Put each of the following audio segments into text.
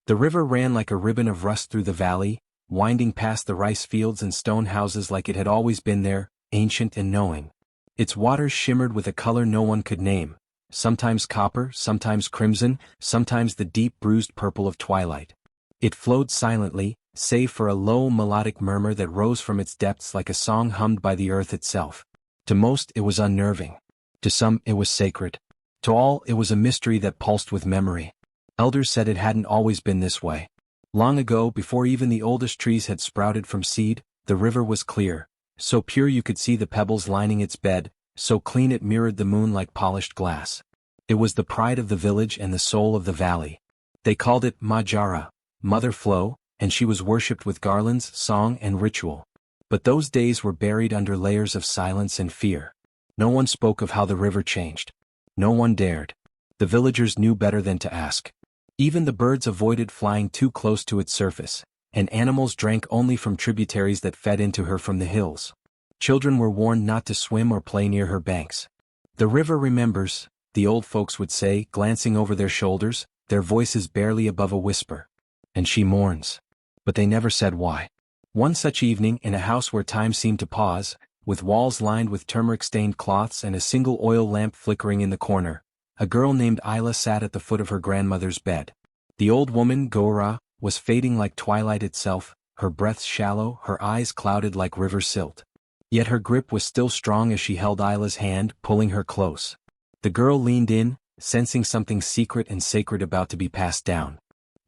The river ran like a ribbon of rust through the valley, winding past the rice fields and stone houses like it had always been there, ancient and knowing. Its waters shimmered with a color no one could name, sometimes copper, sometimes crimson, sometimes the deep bruised purple of twilight. It flowed silently, save for a low melodic murmur that rose from its depths like a song hummed by the earth itself. To most it was unnerving. To some it was sacred. To all it was a mystery that pulsed with memory. Elders said it hadn't always been this way. Long ago, before even the oldest trees had sprouted from seed, the river was clear, so pure you could see the pebbles lining its bed, so clean it mirrored the moon like polished glass. It was the pride of the village and the soul of the valley. They called it Majara, Mother Flow, and she was worshipped with garlands, song and ritual. But those days were buried under layers of silence and fear. No one spoke of how the river changed. No one dared. The villagers knew better than to ask. Even the birds avoided flying too close to its surface, and animals drank only from tributaries that fed into her from the hills. Children were warned not to swim or play near her banks. The river remembers, the old folks would say, glancing over their shoulders, their voices barely above a whisper. And she mourns. But they never said why. One such evening, in a house where time seemed to pause, with walls lined with turmeric-stained cloths and a single oil lamp flickering in the corner, a girl named Isla sat at the foot of her grandmother's bed. The old woman, Gora, was fading like twilight itself, her breath shallow, her eyes clouded like river silt. Yet her grip was still strong as she held Isla's hand, pulling her close. The girl leaned in, sensing something secret and sacred about to be passed down.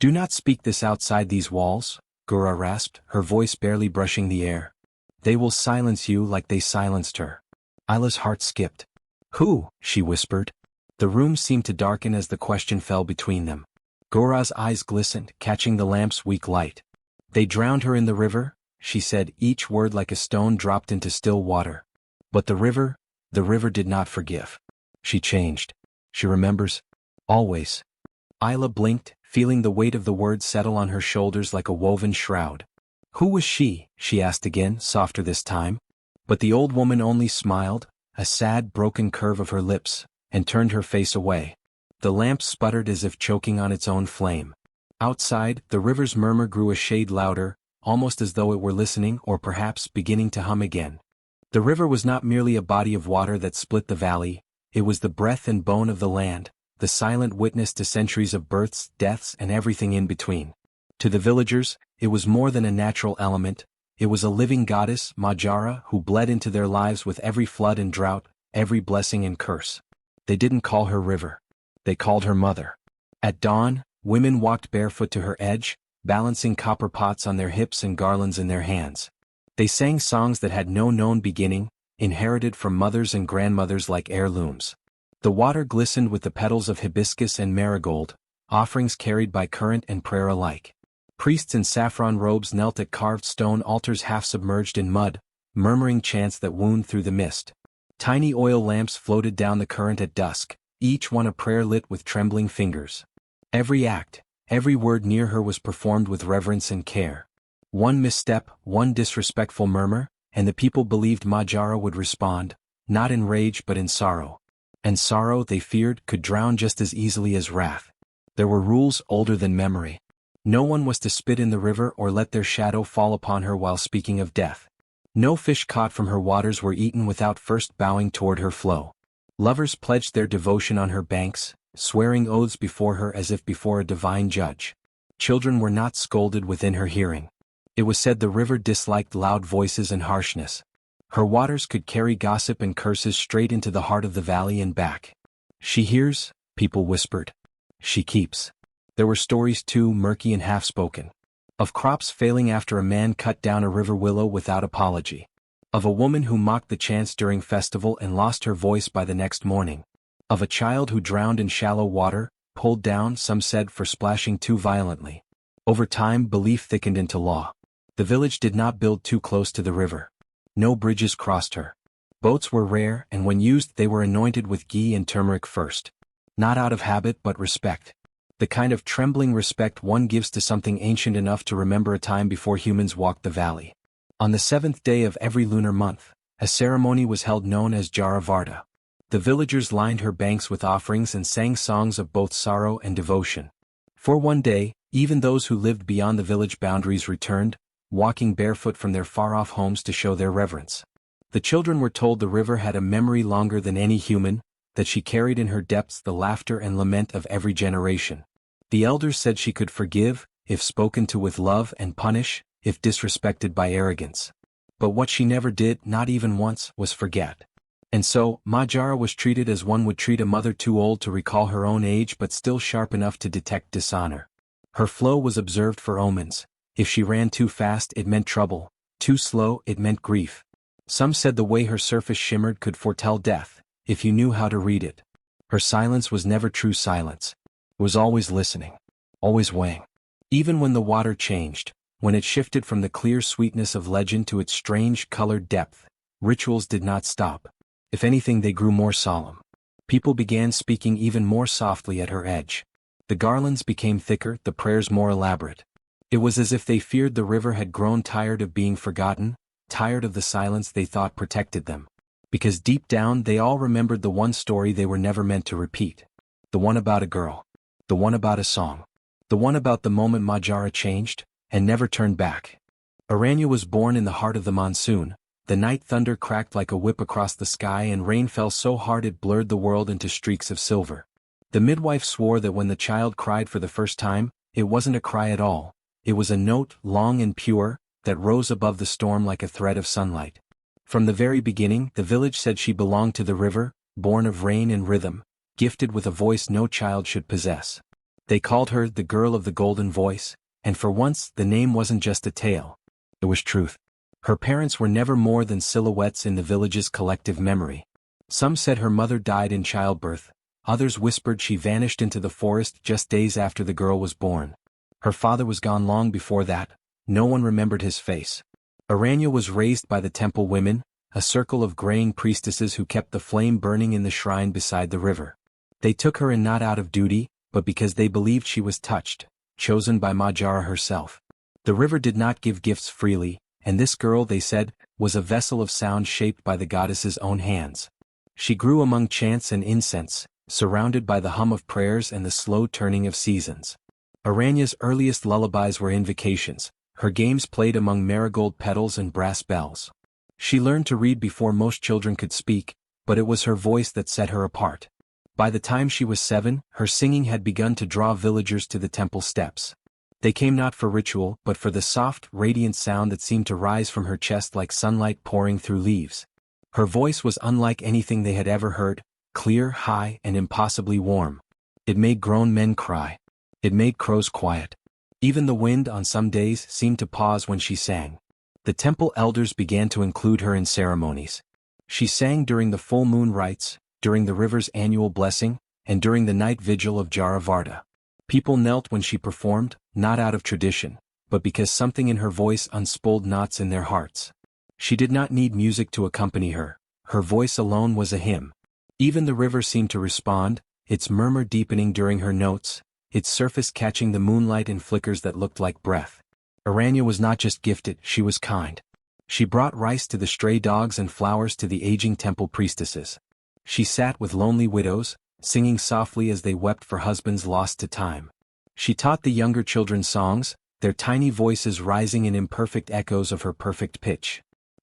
"Do not speak this outside these walls," Gora rasped, her voice barely brushing the air. "They will silence you like they silenced her." Isla's heart skipped. "Who?" she whispered. The room seemed to darken as the question fell between them. Gora's eyes glistened, catching the lamp's weak light. "They drowned her in the river," she said, each word like a stone dropped into still water. But the river did not forgive. She changed. She remembers. Always. Isla blinked, feeling the weight of the words settle on her shoulders like a woven shroud. "Who was she?" she asked again, softer this time. But the old woman only smiled, a sad, broken curve of her lips, and turned her face away. The lamp sputtered as if choking on its own flame. Outside, the river's murmur grew a shade louder, almost as though it were listening or perhaps beginning to hum again. The river was not merely a body of water that split the valley, it was the breath and bone of the land, the silent witness to centuries of births, deaths, and everything in between. To the villagers, it was more than a natural element, it was a living goddess, Majara, who bled into their lives with every flood and drought, every blessing and curse. They didn't call her river. They called her mother. At dawn, women walked barefoot to her edge, balancing copper pots on their hips and garlands in their hands. They sang songs that had no known beginning, inherited from mothers and grandmothers like heirlooms. The water glistened with the petals of hibiscus and marigold, offerings carried by current and prayer alike. Priests in saffron robes knelt at carved stone altars half submerged in mud, murmuring chants that wound through the mist. Tiny oil lamps floated down the current at dusk, each one a prayer lit with trembling fingers. Every act, every word near her was performed with reverence and care. One misstep, one disrespectful murmur, and the people believed Majara would respond, not in rage but in sorrow. And sorrow, they feared, could drown just as easily as wrath. There were rules older than memory. No one was to spit in the river or let their shadow fall upon her while speaking of death. No fish caught from her waters were eaten without first bowing toward her flow. Lovers pledged their devotion on her banks, swearing oaths before her as if before a divine judge. Children were not scolded within her hearing. It was said the river disliked loud voices and harshness. Her waters could carry gossip and curses straight into the heart of the valley and back. "She hears," people whispered. "She keeps." There were stories too, murky and half-spoken. Of crops failing after a man cut down a river willow without apology. Of a woman who mocked the chants during festival and lost her voice by the next morning. Of a child who drowned in shallow water, pulled down, some said, for splashing too violently. Over time, belief thickened into law. The village did not build too close to the river. No bridges crossed her. Boats were rare, and when used they were anointed with ghee and turmeric first. Not out of habit but respect. The kind of trembling respect one gives to something ancient enough to remember a time before humans walked the valley. On the 7th day of every lunar month, a ceremony was held known as Jaravarta. The villagers lined her banks with offerings and sang songs of both sorrow and devotion. For one day, Even those who lived beyond the village boundaries returned, walking barefoot from their far-off homes to show their reverence. The children were told the river had a memory longer than any human, that she carried in her depths the laughter and lament of every generation. The elders said she could forgive, if spoken to with love, and punish, if disrespected by arrogance. But what she never did, not even once, was forget. And so, Majara was treated as one would treat a mother too old to recall her own age but still sharp enough to detect dishonor. Her flow was observed for omens. If she ran too fast it meant trouble, too slow it meant grief. Some said the way her surface shimmered could foretell death, if you knew how to read it. Her silence was never true silence. It was always listening, always weighing. Even when the water changed, when it shifted from the clear sweetness of legend to its strange colored depth, rituals did not stop. If anything, they grew more solemn. People began speaking even more softly at her edge. The garlands became thicker, the prayers more elaborate. It was as if they feared the river had grown tired of being forgotten, tired of the silence they thought protected them. Because deep down they all remembered the one story they were never meant to repeat. The one about a girl. The one about a song. The one about the moment Majara changed, and never turned back. Aranya was born in the heart of the monsoon. The night thunder cracked like a whip across the sky and rain fell so hard it blurred the world into streaks of silver. The midwife swore that when the child cried for the first time, it wasn't a cry at all. It was a note, long and pure, that rose above the storm like a thread of sunlight. From the very beginning, the village said she belonged to the river, born of rain and rhythm, gifted with a voice no child should possess. They called her the girl of the golden voice, and for once the name wasn't just a tale. It was truth. Her parents were never more than silhouettes in the village's collective memory. Some said her mother died in childbirth, others whispered she vanished into the forest just days after the girl was born. Her father was gone long before that, no one remembered his face. Aranya was raised by the temple women, a circle of graying priestesses who kept the flame burning in the shrine beside the river. They took her in not out of duty, but because they believed she was touched, chosen by Majara herself. The river did not give gifts freely, and this girl, they said, was a vessel of sound shaped by the goddess's own hands. She grew among chants and incense, surrounded by the hum of prayers and the slow turning of seasons. Aranya's earliest lullabies were invocations, her games played among marigold petals and brass bells. She learned to read before most children could speak, but it was her voice that set her apart. By the time she was 7, her singing had begun to draw villagers to the temple steps. They came not for ritual, but for the soft, radiant sound that seemed to rise from her chest like sunlight pouring through leaves. Her voice was unlike anything they had ever heard, clear, high, and impossibly warm. It made grown men cry. It made crows quiet. Even the wind on some days seemed to pause when she sang. The temple elders began to include her in ceremonies. She sang during the full moon rites, during the river's annual blessing, and during the night vigil of Jaravarta. People knelt when she performed, not out of tradition, but because something in her voice unspooled knots in their hearts. She did not need music to accompany her. Her voice alone was a hymn. Even the river seemed to respond, its murmur deepening during her notes, its surface catching the moonlight in flickers that looked like breath. Aranya was not just gifted, she was kind. She brought rice to the stray dogs and flowers to the aging temple priestesses. She sat with lonely widows, singing softly as they wept for husbands lost to time. She taught the younger children songs, their tiny voices rising in imperfect echoes of her perfect pitch.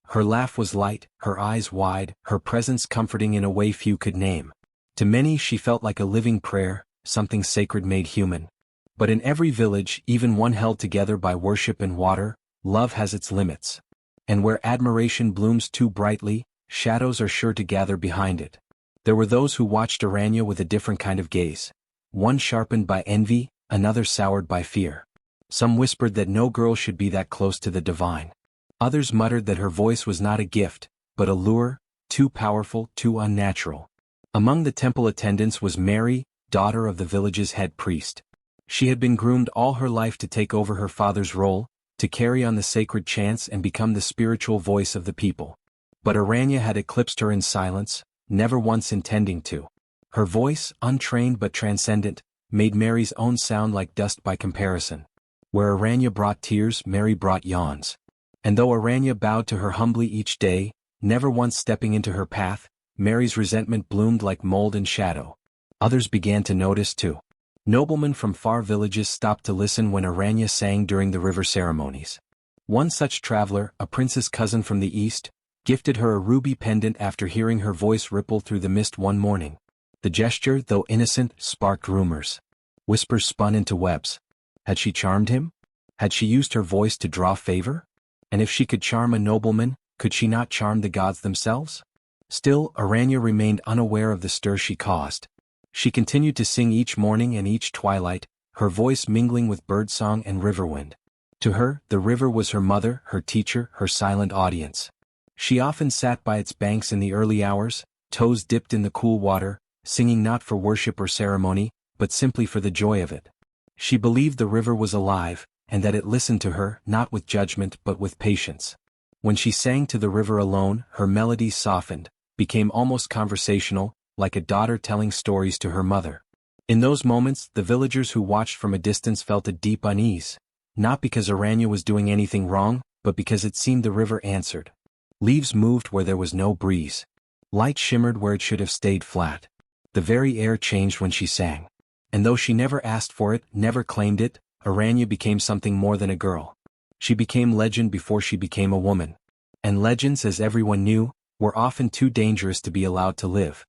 Her laugh was light, her eyes wide, her presence comforting in a way few could name. To many she felt like a living prayer, something sacred made human. But in every village, even one held together by worship and water, love has its limits. And where admiration blooms too brightly, shadows are sure to gather behind it. There were those who watched Aranya with a different kind of gaze. One sharpened by envy, another soured by fear. Some whispered that no girl should be that close to the divine. Others muttered that her voice was not a gift, but a lure, too powerful, too unnatural. Among the temple attendants was Mary, daughter of the village's head priest. She had been groomed all her life to take over her father's role, to carry on the sacred chants and become the spiritual voice of the people. But Aranya had eclipsed her in silence, never once intending to. Her voice, untrained but transcendent, made Mary's own sound like dust by comparison. Where Aranya brought tears, Mary brought yawns. And though Aranya bowed to her humbly each day, never once stepping into her path, Mary's resentment bloomed like mold and shadow. Others began to notice too. Noblemen from far villages stopped to listen when Aranya sang during the river ceremonies. One such traveler, a prince's cousin from the east, gifted her a ruby pendant after hearing her voice ripple through the mist one morning. The gesture, though innocent, sparked rumors. Whispers spun into webs. Had she charmed him? Had she used her voice to draw favor? And if she could charm a nobleman, could she not charm the gods themselves? Still, Aranya remained unaware of the stir she caused. She continued to sing each morning and each twilight, her voice mingling with birdsong and riverwind. To her, the river was her mother, her teacher, her silent audience. She often sat by its banks in the early hours, toes dipped in the cool water, singing not for worship or ceremony, but simply for the joy of it. She believed the river was alive, and that it listened to her, not with judgment but with patience. When she sang to the river alone, her melodies softened, became almost conversational, like a daughter telling stories to her mother. In those moments, the villagers who watched from a distance felt a deep unease, not because Aranya was doing anything wrong, but because it seemed the river answered. Leaves moved where there was no breeze. Light shimmered where it should have stayed flat. The very air changed when she sang. And though she never asked for it, never claimed it, Aranya became something more than a girl. She became legend before she became a woman. And legends, as everyone knew, were often too dangerous to be allowed to live.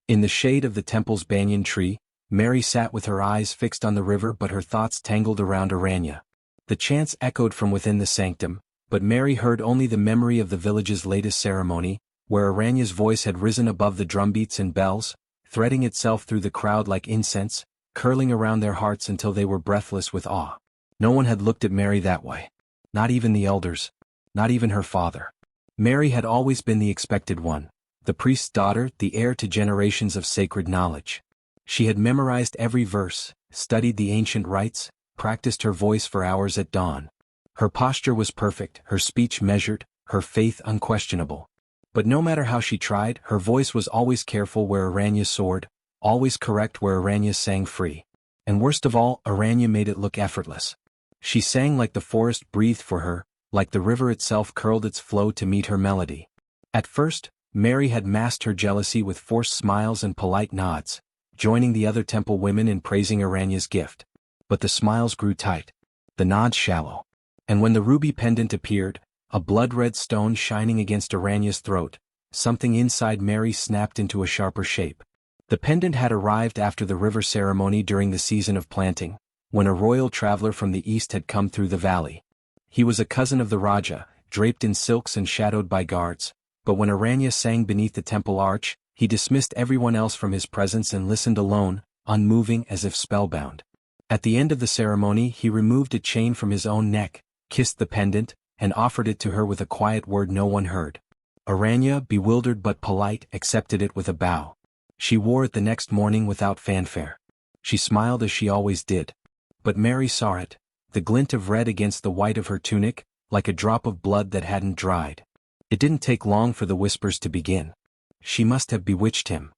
In the shade of the temple's banyan tree, Mary sat with her eyes fixed on the river but her thoughts tangled around Aranya. The chants echoed from within the sanctum, but Mary heard only the memory of the village's latest ceremony, where Aranya's voice had risen above the drumbeats and bells, threading itself through the crowd like incense, curling around their hearts until they were breathless with awe. No one had looked at Mary that way. Not even the elders. Not even her father. Mary had always been the expected one, the priest's daughter, the heir to generations of sacred knowledge. She had memorized every verse, studied the ancient rites, practiced her voice for hours at dawn. Her posture was perfect, her speech measured, her faith unquestionable. But no matter how she tried, her voice was always careful where Aranya soared, always correct where Aranya sang free. And worst of all, Aranya made it look effortless. She sang like the forest breathed for her, like the river itself curled its flow to meet her melody. At first, Mary had masked her jealousy with forced smiles and polite nods, joining the other temple women in praising Aranya's gift. But the smiles grew tight, the nods shallow. And when the ruby pendant appeared, a blood-red stone shining against Aranya's throat, something inside Mary snapped into a sharper shape. The pendant had arrived after the river ceremony during the season of planting, when a royal traveler from the east had come through the valley. He was a cousin of the Raja, draped in silks and shadowed by guards, but when Aranya sang beneath the temple arch, he dismissed everyone else from his presence and listened alone, unmoving as if spellbound. At the end of the ceremony he removed a chain from his own neck, kissed the pendant, and offered it to her with a quiet word no one heard. Aranya, bewildered but polite, accepted it with a bow. She wore it the next morning without fanfare. She smiled as she always did. But Mary saw it, the glint of red against the white of her tunic, like a drop of blood that hadn't dried. It didn't take long for the whispers to begin. She must have bewitched him.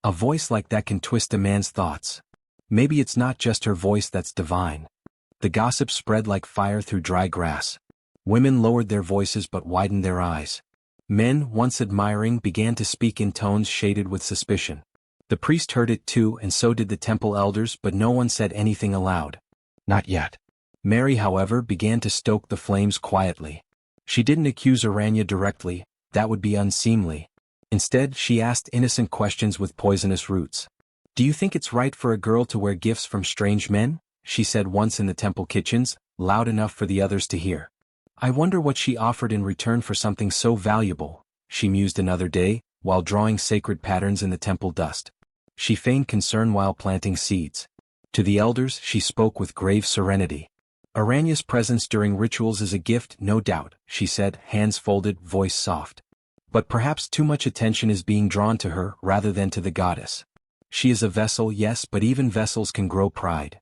A voice like that can twist a man's thoughts. Maybe it's not just her voice that's divine. The gossip spread like fire through dry grass. Women lowered their voices but widened their eyes. Men, once admiring, began to speak in tones shaded with suspicion. The priest heard it too, and so did the temple elders, but no one said anything aloud. Not yet. Mary, however, began to stoke the flames quietly. She didn't accuse Aranya directly, that would be unseemly. Instead, she asked innocent questions with poisonous roots. "Do you think it's right for a girl to wear gifts from strange men?" she said once in the temple kitchens, loud enough for the others to hear. "I wonder what she offered in return for something so valuable," she mused another day, while drawing sacred patterns in the temple dust. She feigned concern while planting seeds. To the elders, she spoke with grave serenity. "Aranya's presence during rituals is a gift, no doubt," she said, hands folded, voice soft. "But perhaps too much attention is being drawn to her rather than to the goddess. She is a vessel, yes, but even vessels can grow pride."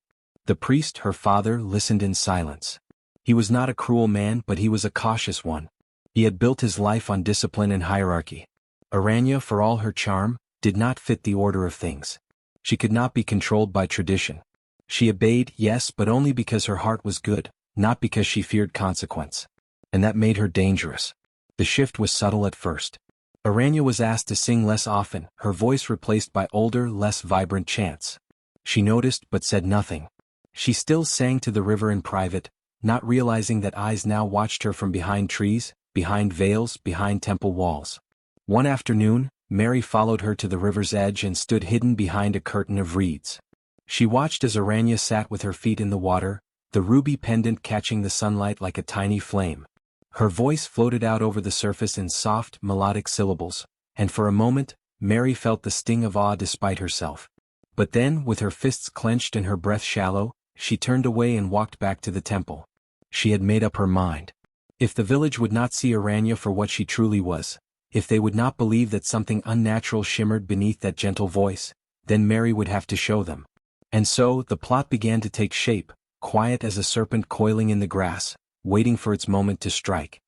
The priest, her father, listened in silence. He was not a cruel man, but he was a cautious one. He had built his life on discipline and hierarchy. Aranya, for all her charm, did not fit the order of things. She could not be controlled by tradition. She obeyed, yes, but only because her heart was good, not because she feared consequence. And that made her dangerous. The shift was subtle at first. Aranya was asked to sing less often, her voice replaced by older, less vibrant chants. She noticed but said nothing. She still sang to the river in private, not realizing that eyes now watched her from behind trees, behind veils, behind temple walls. One afternoon, Mary followed her to the river's edge and stood hidden behind a curtain of reeds. She watched as Aranya sat with her feet in the water, the ruby pendant catching the sunlight like a tiny flame. Her voice floated out over the surface in soft, melodic syllables, and for a moment, Mary felt the sting of awe despite herself. But then, with her fists clenched and her breath shallow, she turned away and walked back to the temple. She had made up her mind. If the village would not see Aranya for what she truly was, if they would not believe that something unnatural shimmered beneath that gentle voice, then Mary would have to show them. And so, the plot began to take shape, quiet as a serpent coiling in the grass, waiting for its moment to strike.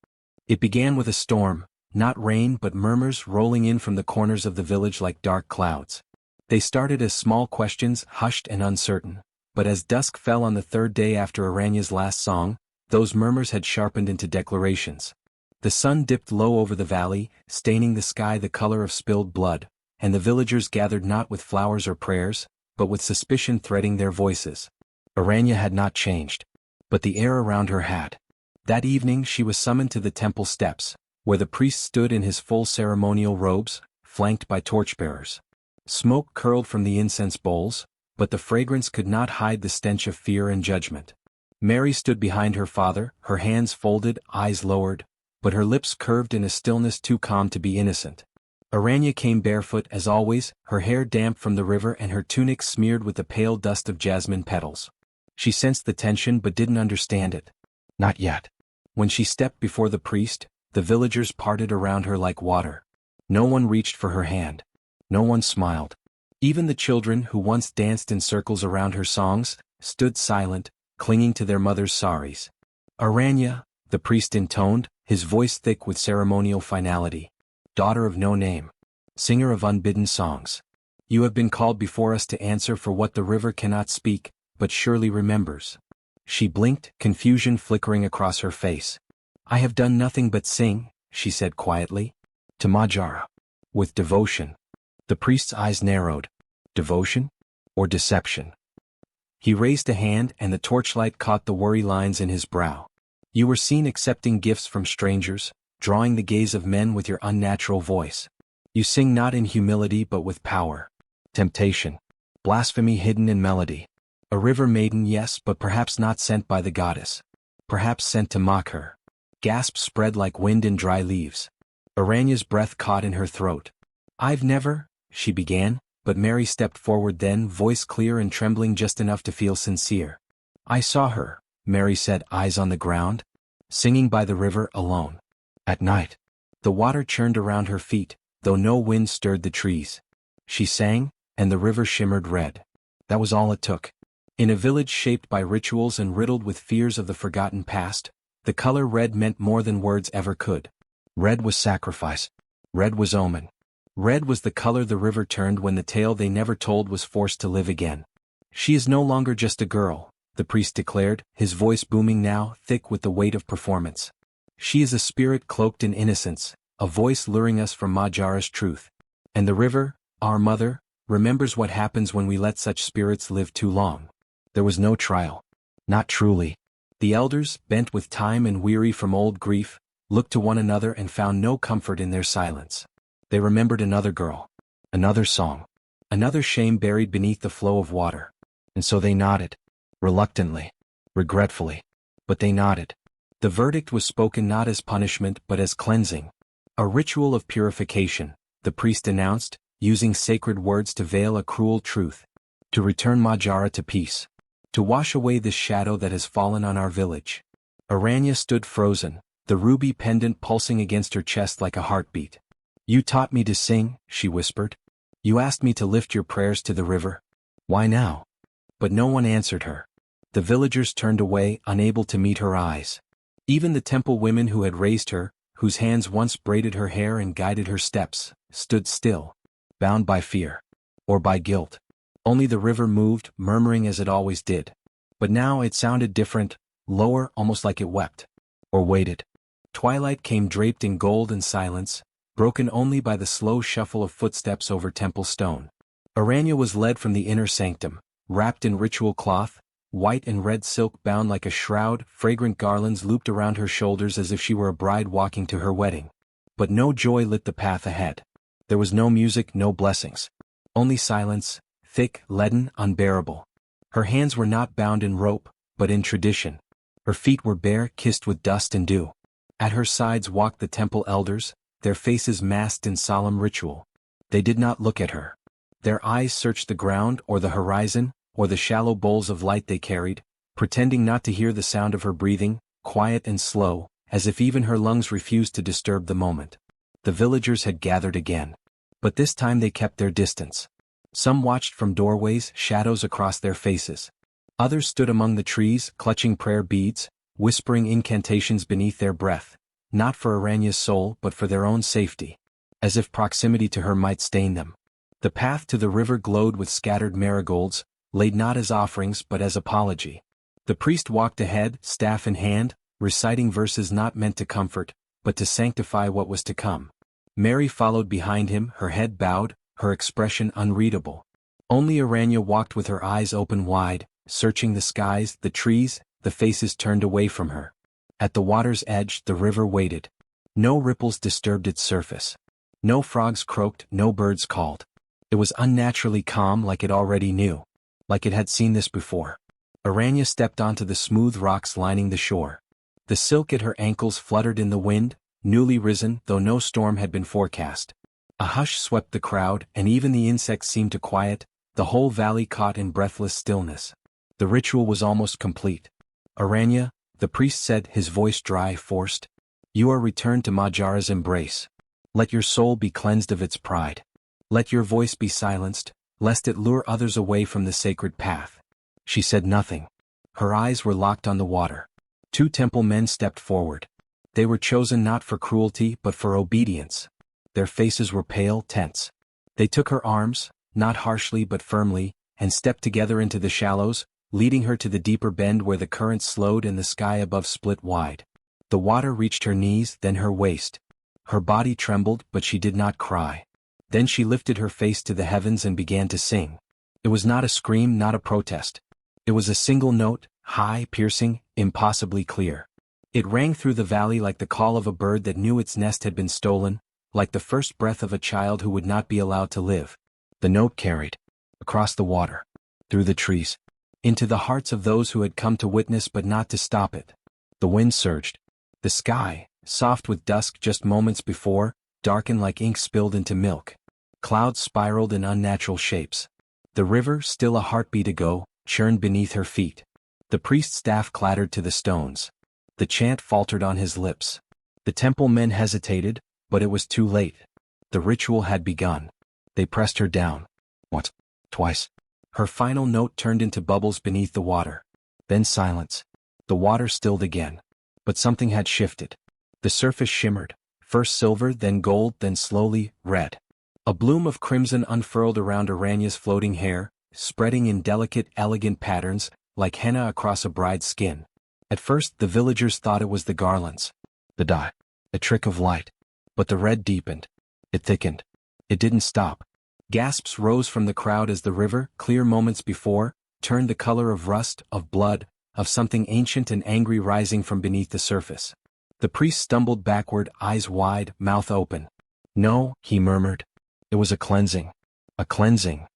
It began with a storm, not rain but murmurs rolling in from the corners of the village like dark clouds. They started as small questions, hushed and uncertain, but as dusk fell on the third day after Aranya's last song, those murmurs had sharpened into declarations. The sun dipped low over the valley, staining the sky the color of spilled blood, and the villagers gathered not with flowers or prayers, but with suspicion threading their voices. Aranya had not changed, but the air around her had. That evening she was summoned to the temple steps, where the priest stood in his full ceremonial robes, flanked by torchbearers. Smoke curled from the incense bowls, but the fragrance could not hide the stench of fear and judgment. Mary stood behind her father, her hands folded, eyes lowered, but her lips curved in a stillness too calm to be innocent. Aranya came barefoot as always, her hair damp from the river and her tunic smeared with the pale dust of jasmine petals. She sensed the tension but didn't understand it. Not yet. When she stepped before the priest, the villagers parted around her like water. No one reached for her hand. No one smiled. Even the children who once danced in circles around her songs, stood silent, clinging to their mother's saris. Aranya, the priest intoned, his voice thick with ceremonial finality. Daughter of no name. Singer of unbidden songs. You have been called before us to answer for what the river cannot speak, but surely remembers. She blinked, confusion flickering across her face. I have done nothing but sing, she said quietly. To Majara. With devotion. The priest's eyes narrowed. Devotion? Or deception? He raised a hand and the torchlight caught the worry lines in his brow. You were seen accepting gifts from strangers, drawing the gaze of men with your unnatural voice. You sing not in humility but with power. Temptation. Blasphemy hidden in melody. A river maiden, yes, but perhaps not sent by the goddess. Perhaps sent to mock her. Gasps spread like wind in dry leaves. Aranya's breath caught in her throat. I've never, she began, but Mary stepped forward then, voice clear and trembling just enough to feel sincere. I saw her, Mary said, eyes on the ground, singing by the river alone. At night. The water churned around her feet, though no wind stirred the trees. She sang, and the river shimmered red. That was all it took. In a village shaped by rituals and riddled with fears of the forgotten past, the color red meant more than words ever could. Red was sacrifice. Red was omen. Red was the color the river turned when the tale they never told was forced to live again. She is no longer just a girl, the priest declared, his voice booming now, thick with the weight of performance. She is a spirit cloaked in innocence, a voice luring us from Majara's truth. And the river, our mother, remembers what happens when we let such spirits live too long. There was no trial. Not truly. The elders, bent with time and weary from old grief, looked to one another and found no comfort in their silence. They remembered another girl. Another song. Another shame buried beneath the flow of water. And so they nodded. Reluctantly. Regretfully. But they nodded. The verdict was spoken not as punishment but as cleansing. A ritual of purification, the priest announced, using sacred words to veil a cruel truth. To return Majara to peace. To wash away this shadow that has fallen on our village. Aranya stood frozen, the ruby pendant pulsing against her chest like a heartbeat. You taught me to sing, she whispered. You asked me to lift your prayers to the river. Why now? But no one answered her. The villagers turned away, unable to meet her eyes. Even the temple women who had raised her, whose hands once braided her hair and guided her steps, stood still, bound by fear. Or by guilt. Only the river moved, murmuring as it always did. But now it sounded different, lower, almost like it wept. Or waited. Twilight came draped in gold and silence, broken only by the slow shuffle of footsteps over temple stone. Aranya was led from the inner sanctum, wrapped in ritual cloth, white and red silk bound like a shroud, fragrant garlands looped around her shoulders as if she were a bride walking to her wedding. But no joy lit the path ahead. There was no music, no blessings. Only silence, thick, leaden, unbearable. Her hands were not bound in rope, but in tradition. Her feet were bare, kissed with dust and dew. At her sides walked the temple elders, their faces masked in solemn ritual. They did not look at her. Their eyes searched the ground or the horizon, or the shallow bowls of light they carried, pretending not to hear the sound of her breathing, quiet and slow, as if even her lungs refused to disturb the moment. The villagers had gathered again. But this time they kept their distance. Some watched from doorways, shadows across their faces. Others stood among the trees, clutching prayer beads, whispering incantations beneath their breath, not for Aranya's soul but for their own safety, as if proximity to her might stain them. The path to the river glowed with scattered marigolds, laid not as offerings but as apology. The priest walked ahead, staff in hand, reciting verses not meant to comfort, but to sanctify what was to come. Mary followed behind him, her head bowed, her expression unreadable. Only Aranya walked with her eyes open wide, searching the skies, the trees, the faces turned away from her. At the water's edge the river waited. No ripples disturbed its surface. No frogs croaked, no birds called. It was unnaturally calm, like it already knew. Like it had seen this before. Aranya stepped onto the smooth rocks lining the shore. The silk at her ankles fluttered in the wind, newly risen, though no storm had been forecast. A hush swept the crowd, and even the insects seemed to quiet, the whole valley caught in breathless stillness. The ritual was almost complete. Aranya, the priest said, his voice dry, forced, "You are returned to Majara's embrace. Let your soul be cleansed of its pride. Let your voice be silenced, lest it lure others away from the sacred path." She said nothing. Her eyes were locked on the water. Two temple men stepped forward. They were chosen not for cruelty but for obedience. Their faces were pale, tense. They took her arms, not harshly but firmly, and stepped together into the shallows, leading her to the deeper bend where the current slowed and the sky above split wide. The water reached her knees, then her waist. Her body trembled, but she did not cry. Then she lifted her face to the heavens and began to sing. It was not a scream, not a protest. It was a single note, high, piercing, impossibly clear. It rang through the valley like the call of a bird that knew its nest had been stolen, like the first breath of a child who would not be allowed to live. The note carried, across the water, through the trees, into the hearts of those who had come to witness but not to stop it. The wind surged. The sky, soft with dusk just moments before, darkened like ink spilled into milk. Clouds spiraled in unnatural shapes. The river, still a heartbeat ago, churned beneath her feet. The priest's staff clattered to the stones. The chant faltered on his lips. The temple men hesitated, but it was too late. The ritual had begun. They pressed her down. Once, twice. Her final note turned into bubbles beneath the water. Then silence. The water stilled again. But something had shifted. The surface shimmered, first silver, then gold, then slowly, red. A bloom of crimson unfurled around Aranya's floating hair, spreading in delicate, elegant patterns, like henna across a bride's skin. At first the villagers thought it was the garlands. The dye. A trick of light. But the red deepened. It thickened. It didn't stop. Gasps rose from the crowd as the river, clear moments before, turned the color of rust, of blood, of something ancient and angry rising from beneath the surface. The priest stumbled backward, eyes wide, mouth open. "No," he murmured. "It was a cleansing. A cleansing."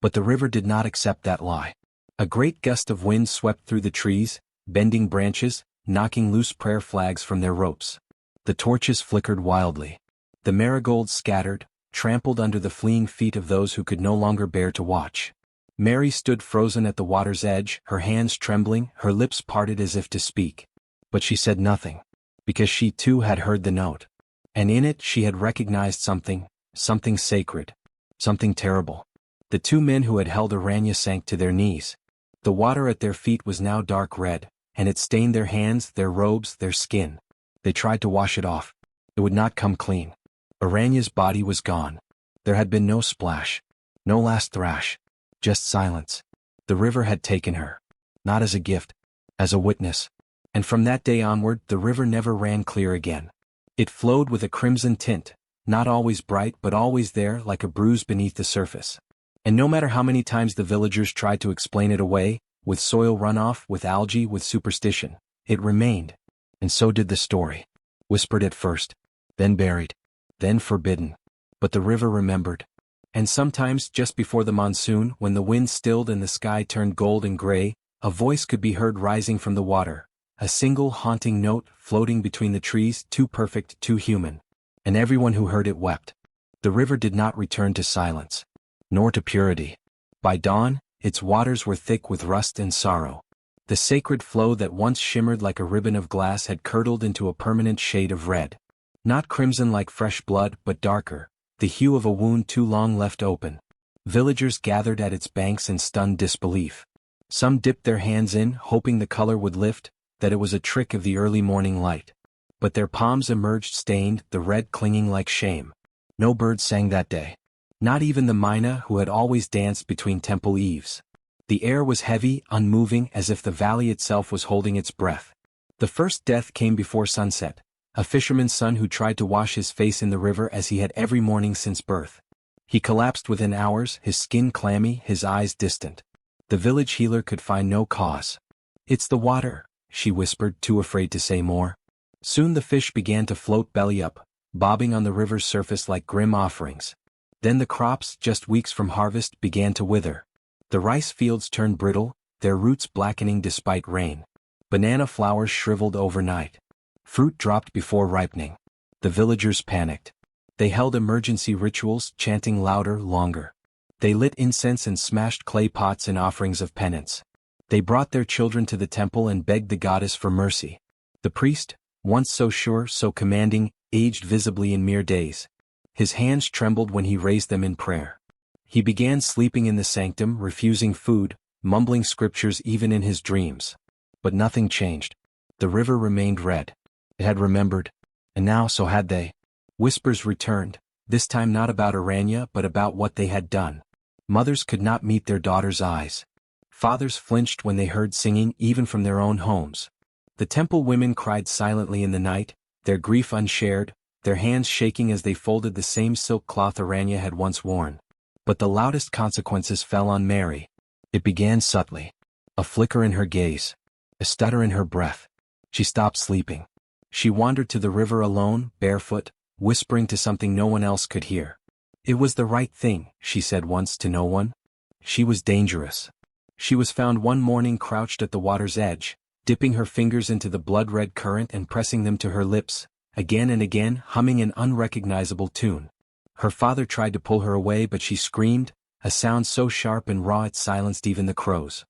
But the river did not accept that lie. A great gust of wind swept through the trees, bending branches, knocking loose prayer flags from their ropes. The torches flickered wildly. The marigolds scattered, trampled under the fleeing feet of those who could no longer bear to watch. Mary stood frozen at the water's edge, her hands trembling, her lips parted as if to speak. But she said nothing, because she too had heard the note. And in it she had recognized something, something sacred, something terrible. The two men who had held Aranya sank to their knees. The water at their feet was now dark red, and it stained their hands, their robes, their skin. They tried to wash it off. It would not come clean. Aranya's body was gone. There had been no splash, no last thrash, just silence. The river had taken her, not as a gift, as a witness. And from that day onward the river never ran clear again. It flowed with a crimson tint, not always bright but always there like a bruise beneath the surface. And no matter how many times the villagers tried to explain it away, with soil runoff, with algae, with superstition, it remained. And so did the story. Whispered at first, then buried, then forbidden. But the river remembered. And sometimes, just before the monsoon, when the wind stilled and the sky turned gold and gray, a voice could be heard rising from the water, a single haunting note floating between the trees, too perfect, too human. And everyone who heard it wept. The river did not return to silence, nor to purity. By dawn, its waters were thick with rust and sorrow. The sacred flow that once shimmered like a ribbon of glass had curdled into a permanent shade of red. Not crimson like fresh blood, but darker, the hue of a wound too long left open. Villagers gathered at its banks in stunned disbelief. Some dipped their hands in, hoping the color would lift, that it was a trick of the early morning light. But their palms emerged stained, the red clinging like shame. No bird sang that day. Not even the myna who had always danced between temple eaves. The air was heavy, unmoving, as if the valley itself was holding its breath. The first death came before sunset, a fisherman's son who tried to wash his face in the river as he had every morning since birth. He collapsed within hours, his skin clammy, his eyes distant. The village healer could find no cause. "It's the water," she whispered, too afraid to say more. Soon the fish began to float belly up, bobbing on the river's surface like grim offerings. Then the crops, just weeks from harvest, began to wither. The rice fields turned brittle, their roots blackening despite rain. Banana flowers shriveled overnight. Fruit dropped before ripening. The villagers panicked. They held emergency rituals, chanting louder, longer. They lit incense and smashed clay pots in offerings of penance. They brought their children to the temple and begged the goddess for mercy. The priest, once so sure, so commanding, aged visibly in mere days. His hands trembled when he raised them in prayer. He began sleeping in the sanctum, refusing food, mumbling scriptures even in his dreams. But nothing changed. The river remained red. It had remembered. And now so had they. Whispers returned, this time not about Aranya but about what they had done. Mothers could not meet their daughters' eyes. Fathers flinched when they heard singing even from their own homes. The temple women cried silently in the night, their grief unshared, their hands shaking as they folded the same silk cloth Aranya had once worn. But the loudest consequences fell on Mary. It began subtly. A flicker in her gaze. A stutter in her breath. She stopped sleeping. She wandered to the river alone, barefoot, whispering to something no one else could hear. It was the right thing, she said once to no one. She was dangerous. She was found one morning crouched at the water's edge, dipping her fingers into the blood-red current and pressing them to her lips, again and again humming an unrecognizable tune. Her father tried to pull her away but she screamed, a sound so sharp and raw it silenced even the crows.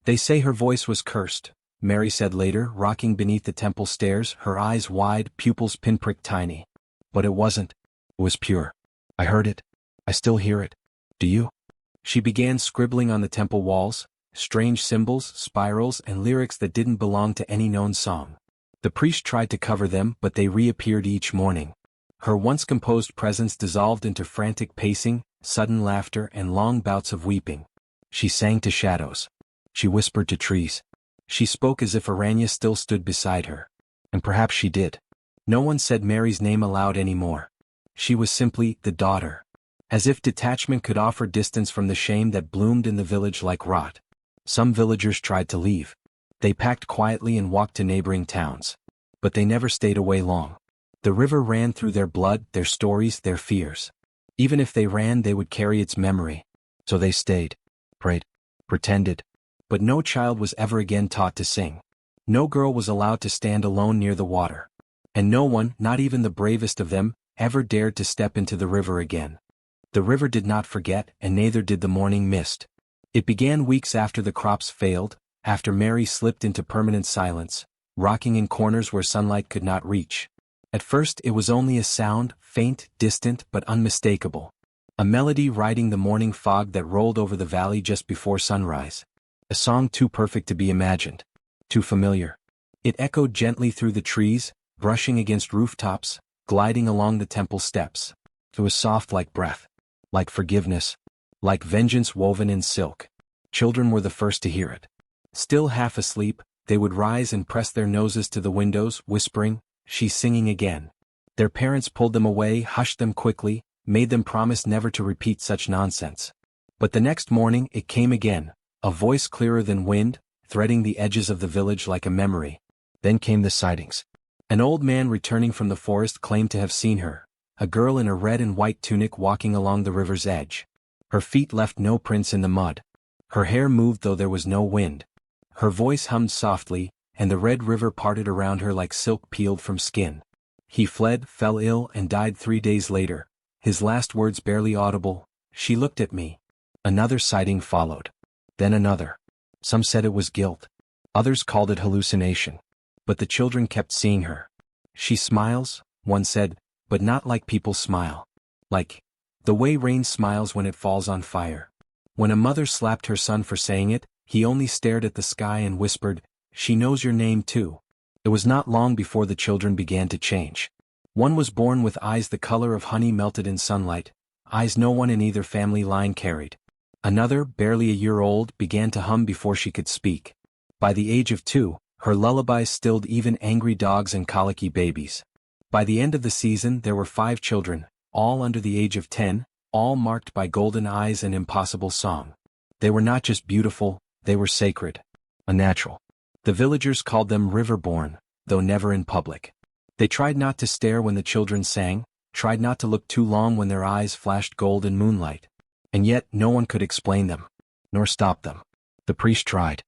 They say her voice was cursed, Mary said later, rocking beneath the temple stairs, her eyes wide, pupils pinprick tiny. But it wasn't. It was pure. I heard it. I still hear it. Do you? She began scribbling on the temple walls, strange symbols, spirals, and lyrics that didn't belong to any known song. The priest tried to cover them, but they reappeared each morning. Her once composed presence dissolved into frantic pacing, sudden laughter, and long bouts of weeping. She sang to shadows. She whispered to trees. She spoke as if Aranya still stood beside her. And perhaps she did. No one said Mary's name aloud anymore. She was simply the daughter. As if detachment could offer distance from the shame that bloomed in the village like rot. Some villagers tried to leave. They packed quietly and walked to neighboring towns. But they never stayed away long. The river ran through their blood, their stories, their fears. Even if they ran, they would carry its memory. So they stayed, prayed, pretended. But no child was ever again taught to sing. No girl was allowed to stand alone near the water. And no one, not even the bravest of them, ever dared to step into the river again. The river did not forget, and neither did the morning mist. It began weeks after the crops failed, after Mary slipped into permanent silence, rocking in corners where sunlight could not reach. At first it was only a sound, faint, distant, but unmistakable. A melody riding the morning fog that rolled over the valley just before sunrise. A song too perfect to be imagined. Too familiar. It echoed gently through the trees, brushing against rooftops, gliding along the temple steps. It was soft like breath. Like forgiveness. Like vengeance woven in silk. Children were the first to hear it. Still half asleep, they would rise and press their noses to the windows, whispering, "She's singing again." Their parents pulled them away, hushed them quickly, made them promise never to repeat such nonsense. But the next morning it came again, a voice clearer than wind, threading the edges of the village like a memory. Then came the sightings. An old man returning from the forest claimed to have seen her, a girl in a red and white tunic walking along the river's edge. Her feet left no prints in the mud. Her hair moved though there was no wind. Her voice hummed softly, and the red river parted around her like silk peeled from skin. He fled, fell ill, and died 3 days later, his last words barely audible, "She looked at me." Another sighting followed. Then another. Some said it was guilt. Others called it hallucination. But the children kept seeing her. "She smiles," one said, "but not like people smile. Like the way rain smiles when it falls on fire." When a mother slapped her son for saying it, he only stared at the sky and whispered, "She knows your name too." It was not long before the children began to change. One was born with eyes the color of honey melted in sunlight, eyes no one in either family line carried. Another, barely a year old, began to hum before she could speak. By the age of 2, her lullabies stilled even angry dogs and colicky babies. By the end of the season there were 5 children, all under the age of 10, all marked by golden eyes and impossible song. They were not just beautiful, they were sacred. Unnatural. The villagers called them riverborn, though never in public. They tried not to stare when the children sang, tried not to look too long when their eyes flashed gold in moonlight. And yet no one could explain them, nor stop them. The priest tried.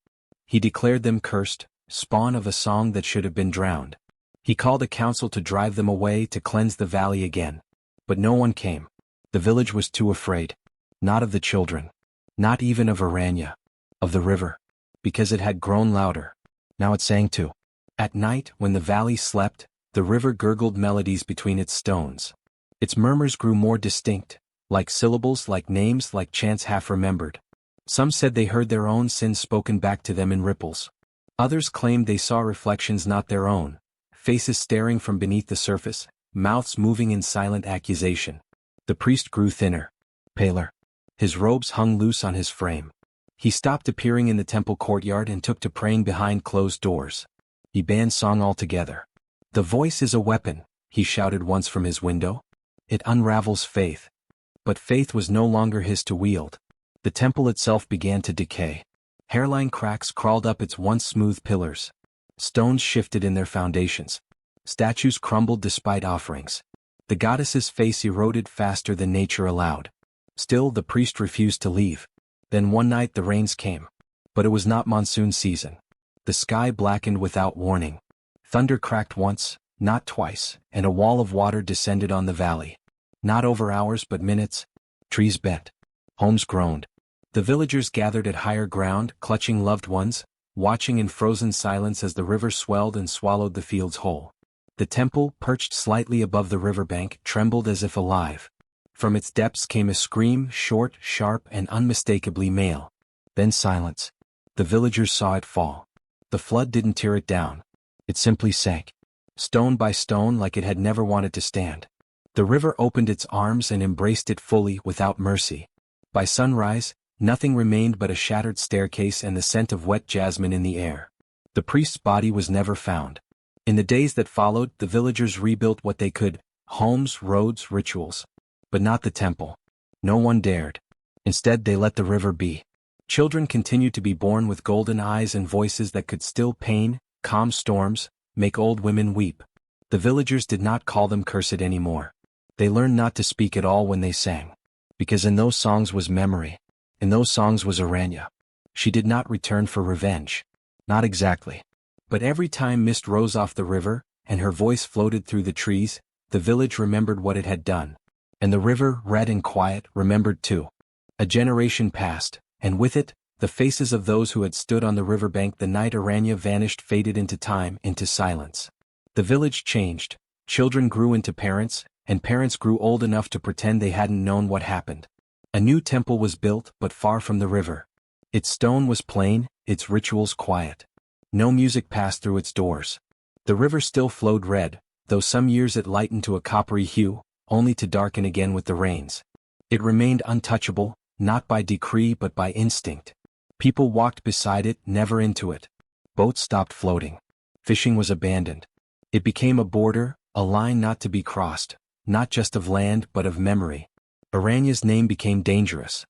He declared them cursed, spawn of a song that should have been drowned. He called a council to drive them away to cleanse the valley again. But no one came. The village was too afraid. Not of the children. Not even of Aranya. Of the river. Because it had grown louder. Now it sang too. At night, when the valley slept, the river gurgled melodies between its stones. Its murmurs grew more distinct, like syllables, like names, like chants half remembered. Some said they heard their own sins spoken back to them in ripples. Others claimed they saw reflections not their own, faces staring from beneath the surface, mouths moving in silent accusation. The priest grew thinner, paler. His robes hung loose on his frame. He stopped appearing in the temple courtyard and took to praying behind closed doors. He banned song altogether. "The voice is a weapon," he shouted once from his window. "It unravels faith." But faith was no longer his to wield. The temple itself began to decay. Hairline cracks crawled up its once smooth pillars. Stones shifted in their foundations. Statues crumbled despite offerings. The goddess's face eroded faster than nature allowed. Still the priest refused to leave. Then one night the rains came. But it was not monsoon season. The sky blackened without warning. Thunder cracked once, not twice, and a wall of water descended on the valley. Not over hours but minutes. Trees bent. Homes groaned. The villagers gathered at higher ground, clutching loved ones, watching in frozen silence as the river swelled and swallowed the fields whole. The temple, perched slightly above the riverbank, trembled as if alive. From its depths came a scream, short, sharp, and unmistakably male. Then silence. The villagers saw it fall. The flood didn't tear it down. It simply sank. Stone by stone, like it had never wanted to stand. The river opened its arms and embraced it fully, without mercy. By sunrise, nothing remained but a shattered staircase and the scent of wet jasmine in the air. The priest's body was never found. In the days that followed, the villagers rebuilt what they could: homes, roads, rituals. But not the temple. No one dared. Instead they let the river be. Children continued to be born with golden eyes and voices that could still pain, calm storms, make old women weep. The villagers did not call them cursed anymore. They learned not to speak at all when they sang. Because in those songs was memory. In those songs was Aranya. She did not return for revenge. Not exactly. But every time mist rose off the river, and her voice floated through the trees, the village remembered what it had done. And the river, red and quiet, remembered too. A generation passed, and with it, the faces of those who had stood on the riverbank the night Aranya vanished faded into time, into silence. The village changed. Children grew into parents, and parents grew old enough to pretend they hadn't known what happened. A new temple was built, but far from the river. Its stone was plain, its rituals quiet. No music passed through its doors. The river still flowed red, though some years it lightened to a coppery hue, only to darken again with the rains. It remained untouchable, not by decree but by instinct. People walked beside it, never into it. Boats stopped floating. Fishing was abandoned. It became a border, a line not to be crossed, not just of land but of memory. Aranya's name became dangerous.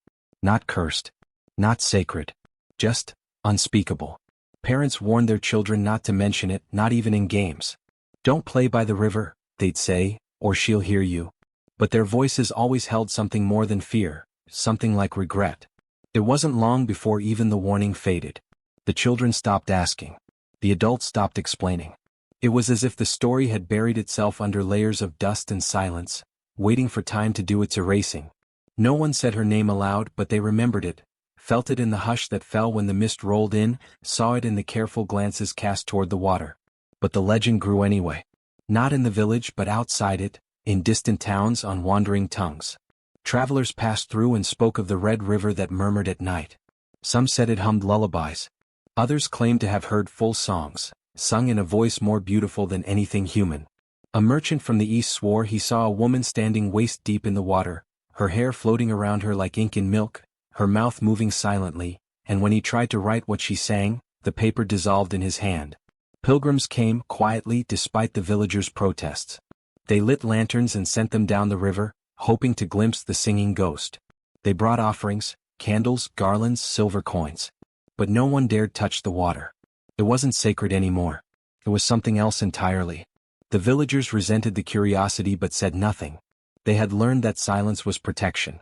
Not cursed. Not sacred. Just unspeakable. Parents warned their children not to mention it, not even in games. Don't play by the river, they'd say, or she'll hear you. But their voices always held something more than fear, something like regret. It wasn't long before even the warning faded. The children stopped asking. The adults stopped explaining. It was as if the story had buried itself under layers of dust and silence, waiting for time to do its erasing. No one said her name aloud, but they remembered it, felt it in the hush that fell when the mist rolled in, saw it in the careful glances cast toward the water. But the legend grew anyway. Not in the village but outside it, in distant towns, on wandering tongues. Travelers passed through and spoke of the red river that murmured at night. Some said it hummed lullabies. Others claimed to have heard full songs, sung in a voice more beautiful than anything human. A merchant from the east swore he saw a woman standing waist-deep in the water, her hair floating around her like ink in milk, her mouth moving silently, and when he tried to write what she sang, the paper dissolved in his hand. Pilgrims came, quietly, despite the villagers' protests. They lit lanterns and sent them down the river, hoping to glimpse the singing ghost. They brought offerings, candles, garlands, silver coins. But no one dared touch the water. It wasn't sacred anymore. It was something else entirely. The villagers resented the curiosity but said nothing. They had learned that silence was protection.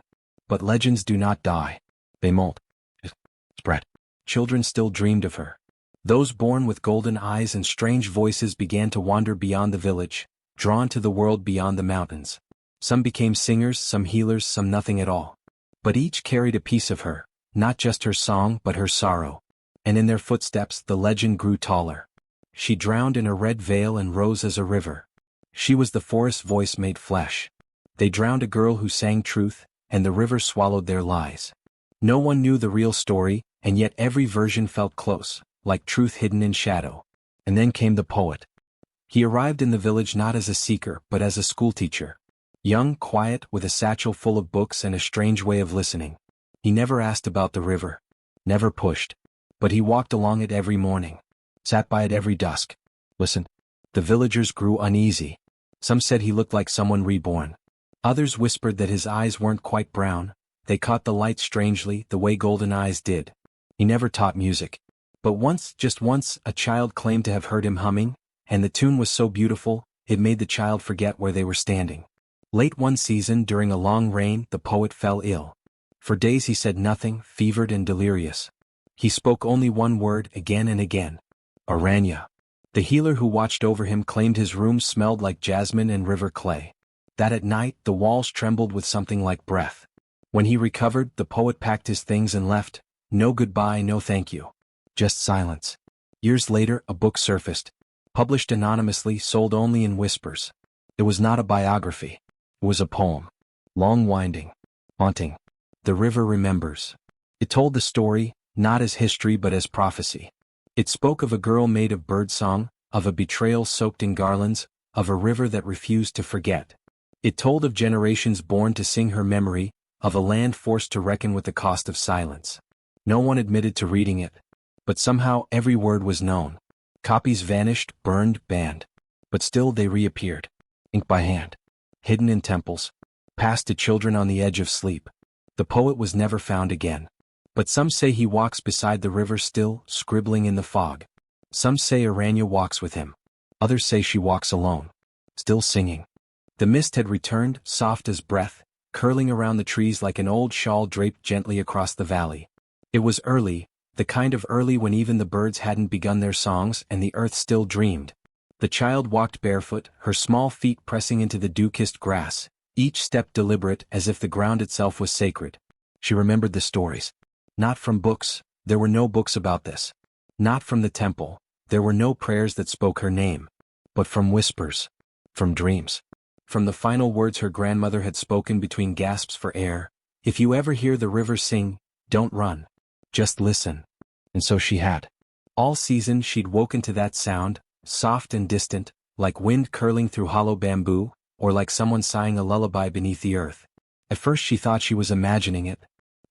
But legends do not die. They molt. Spread. Children still dreamed of her. Those born with golden eyes and strange voices began to wander beyond the village, drawn to the world beyond the mountains. Some became singers, some healers, some nothing at all. But each carried a piece of her, not just her song but her sorrow. And in their footsteps the legend grew taller. She drowned in a red veil and rose as a river. She was the forest's voice made flesh. They drowned a girl who sang truth, and the river swallowed their lies. No one knew the real story, and yet every version felt close, like truth hidden in shadow. And then came the poet. He arrived in the village not as a seeker but as a schoolteacher. Young, quiet, with a satchel full of books and a strange way of listening. He never asked about the river. Never pushed. But he walked along it every morning. Sat by it every dusk. Listened. The villagers grew uneasy. Some said he looked like someone reborn. Others whispered that his eyes weren't quite brown. They caught the light strangely, the way golden eyes did. He never taught music. But once, just once, a child claimed to have heard him humming, and the tune was so beautiful, it made the child forget where they were standing. Late one season, during a long rain, the poet fell ill. For days he said nothing, fevered and delirious. He spoke only one word, again and again. Aranya. The healer who watched over him claimed his room smelled like jasmine and river clay. That at night, the walls trembled with something like breath. When he recovered, the poet packed his things and left. No goodbye, no thank you. Just silence. Years later, a book surfaced. Published anonymously, sold only in whispers. It was not a biography. It was a poem. Long, winding. Haunting. The River Remembers. It told the story, not as history but as prophecy. It spoke of a girl made of birdsong, of a betrayal soaked in garlands, of a river that refused to forget. It told of generations born to sing her memory, of a land forced to reckon with the cost of silence. No one admitted to reading it. But somehow every word was known. Copies vanished, burned, banned. But still they reappeared. Ink by hand. Hidden in temples. Passed to children on the edge of sleep. The poet was never found again. But some say he walks beside the river still, scribbling in the fog. Some say Aranya walks with him. Others say she walks alone. Still singing. The mist had returned, soft as breath, curling around the trees like an old shawl draped gently across the valley. It was early, the kind of early when even the birds hadn't begun their songs and the earth still dreamed. The child walked barefoot, her small feet pressing into the dew-kissed grass, each step deliberate as if the ground itself was sacred. She remembered the stories. Not from books, there were no books about this. Not from the temple, there were no prayers that spoke her name. But from whispers. From dreams. From the final words her grandmother had spoken between gasps for air. If you ever hear the river sing, don't run. Just listen. And so she had. All season she'd woken to that sound, soft and distant, like wind curling through hollow bamboo, or like someone sighing a lullaby beneath the earth. At first she thought she was imagining it.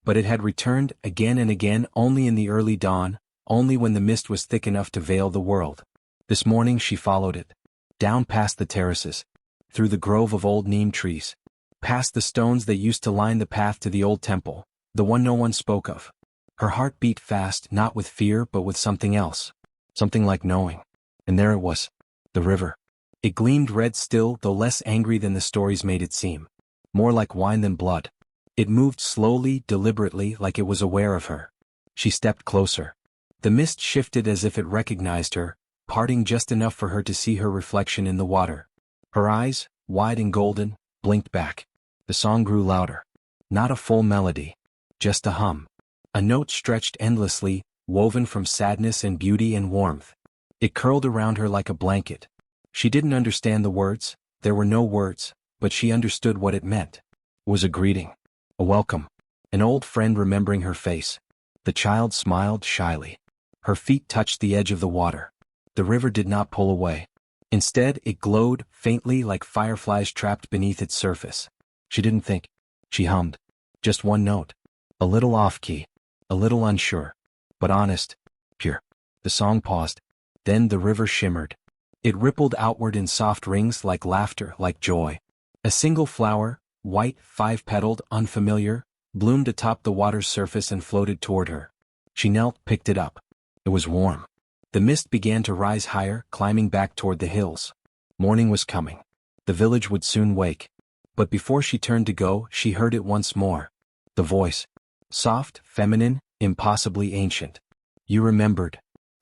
But it had returned, again and again, only in the early dawn, only when the mist was thick enough to veil the world. This morning she followed it. Down past the terraces. Through the grove of old neem trees. Past the stones that used to line the path to the old temple. The one no one spoke of. Her heart beat fast, not with fear but with something else. Something like knowing. And there it was. The river. It gleamed red still, though less angry than the stories made it seem. More like wine than blood. It moved slowly, deliberately, like it was aware of her. She stepped closer. The mist shifted as if it recognized her, parting just enough for her to see her reflection in the water. Her eyes, wide and golden, blinked back. The song grew louder. Not a full melody. Just a hum. A note stretched endlessly, woven from sadness and beauty and warmth. It curled around her like a blanket. She didn't understand the words, there were no words, but she understood what it meant. It was a greeting. A welcome. An old friend remembering her face. The child smiled shyly. Her feet touched the edge of the water. The river did not pull away. Instead, it glowed, faintly like fireflies trapped beneath its surface. She didn't think. She hummed. Just one note. A little off-key. A little unsure. But honest. Pure. The song paused. Then the river shimmered. It rippled outward in soft rings like laughter, like joy. A single flower, white, five-petaled, unfamiliar, bloomed atop the water's surface and floated toward her. She knelt, picked it up. It was warm. The mist began to rise higher, climbing back toward the hills. Morning was coming. The village would soon wake. But before she turned to go, she heard it once more. The voice. Soft, feminine, impossibly ancient. You remembered.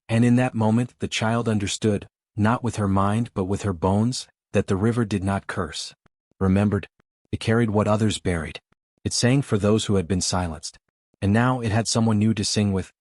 And in that moment the child understood, not with her mind but with her bones, that the river did not curse. Remembered. It carried what others buried. It sang for those who had been silenced. And now it had someone new to sing with,